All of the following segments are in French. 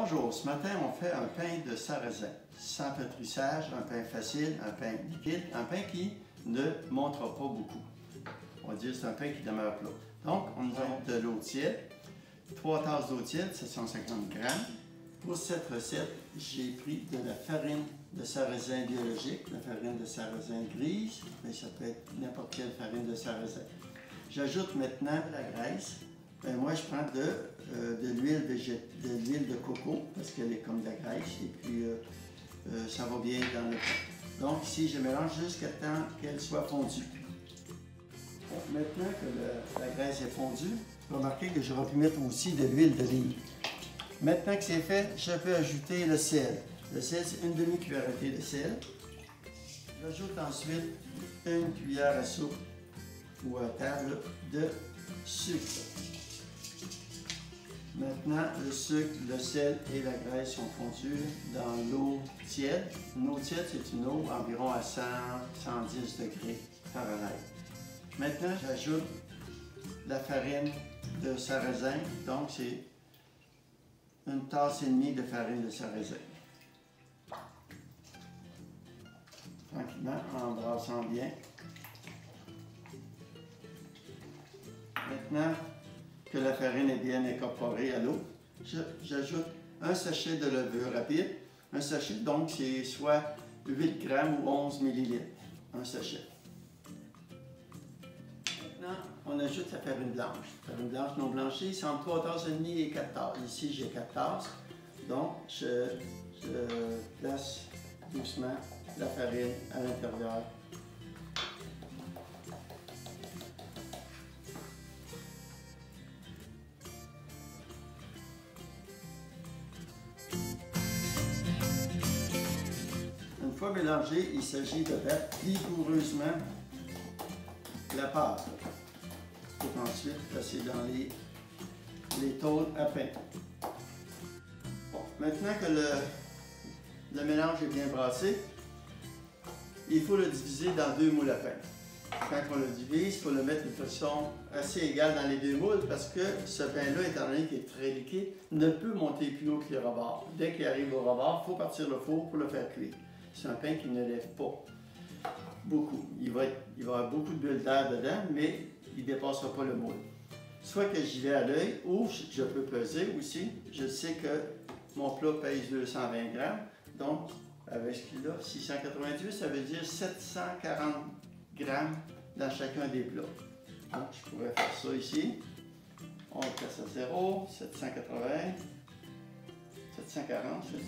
Bonjour, ce matin on fait un pain de sarrasin, sans pétrissage, un pain facile, un pain liquide, un pain qui ne montre pas beaucoup. On va dire que c'est un pain qui demeure plat. Donc, on a de l'eau tiède, 3 tasses d'eau tiède, 750 grammes. Pour cette recette, j'ai pris de la farine de sarrasin biologique, la farine de sarrasin grise, mais ça peut être n'importe quelle farine de sarrasin. J'ajoute maintenant la graisse. Moi, je prends de l'huile de coco parce qu'elle est comme de la graisse et puis ça va bien dans le pain. Donc ici, je mélange jusqu'à temps qu'elle soit fondue. Bon, maintenant que la graisse est fondue, remarquez que j'aurais pu mettre aussi de l'huile d'olive. Maintenant que c'est fait, je peux ajouter le sel. Le sel, c'est une demi-cuillère de sel. J'ajoute ensuite une cuillère à soupe ou à table de sucre. Maintenant, le sucre, le sel et la graisse sont fondus dans l'eau tiède. Une eau tiède, c'est une eau environ à 100-110 degrés Fahrenheit. Maintenant, j'ajoute la farine de sarrasin. Donc, c'est une tasse et demie de farine de sarrasin. Tranquillement, en brassant bien. Maintenant que la farine est bien incorporée à l'eau, j'ajoute un sachet de levure rapide. Un sachet, donc, c'est soit 8 grammes ou 11 millilitres. Un sachet. Maintenant, on ajoute la farine blanche. La farine blanche non blanchie, c'est entre 3 tasses et demie et 4 tasses. Ici, j'ai 4 tasses. Donc, je place doucement la farine à l'intérieur. Une fois mélangé, il s'agit de battre vigoureusement la pâte pour ensuite passer dans les tôles à pain. Bon, maintenant que le mélange est bien brassé, il faut le diviser dans 2 moules à pain. Quand on le divise, il faut le mettre de façon assez égale dans les 2 moules parce que ce pain-là, étant donné qu'il est très liquide, ne peut monter plus haut que le rebord. Dès qu'il arrive au rebord, il faut partir le four pour le faire cuire. C'est un pain qui ne lève pas beaucoup. Il va y avoir beaucoup de bulles d'air dedans, mais il ne dépassera pas le moule. Soit que j'y vais à l'œil ou je peux peser aussi. Je sais que mon plat pèse 220 grammes, donc avec ce qu'il a, 698, ça veut dire 740 grammes dans chacun des plats. Donc je pourrais faire ça ici. On le place à 0, 780, 740, je dis.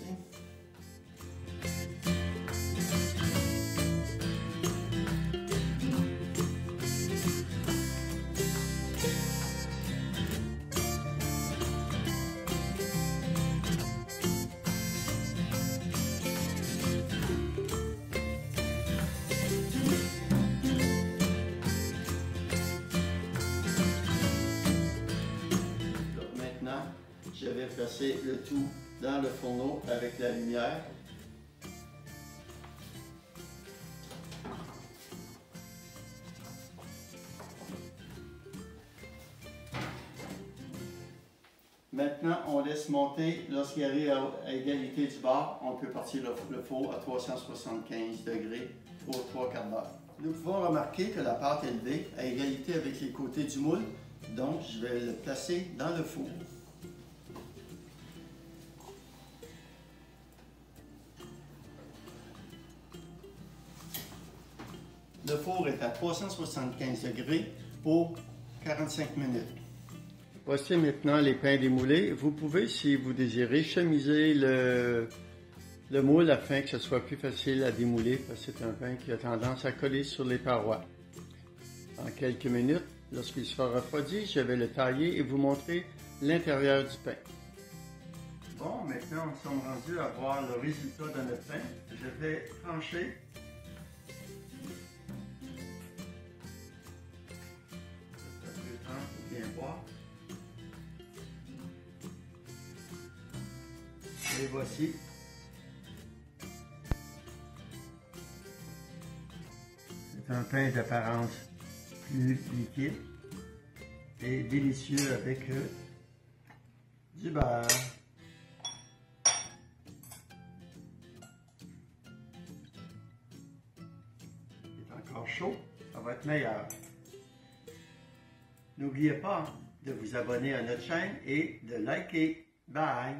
Je vais placer le tout dans le fourneau avec la lumière. Maintenant, on laisse monter. Lorsqu'il arrive à égalité du bord, on peut partir le four à 375 degrés pour 3 quarts d'heure. Nous pouvons remarquer que la pâte est levée à égalité avec les côtés du moule. Donc, je vais le placer dans le four. Le four est à 375 degrés pour 45 minutes. Voici maintenant les pains démoulés. Vous pouvez, si vous désirez, chemiser le moule afin que ce soit plus facile à démouler parce que c'est un pain qui a tendance à coller sur les parois. En quelques minutes, lorsqu'il sera refroidi, je vais le tailler et vous montrer l'intérieur du pain. Bon, maintenant nous sommes rendus à voir le résultat de notre pain. Je vais trancher. Bien voir. Et voici. C'est un pain d'apparence plus liquide et délicieux avec du beurre, encore chaud, ça va être meilleur. N'oubliez pas de vous abonner à notre chaîne et de liker. Bye!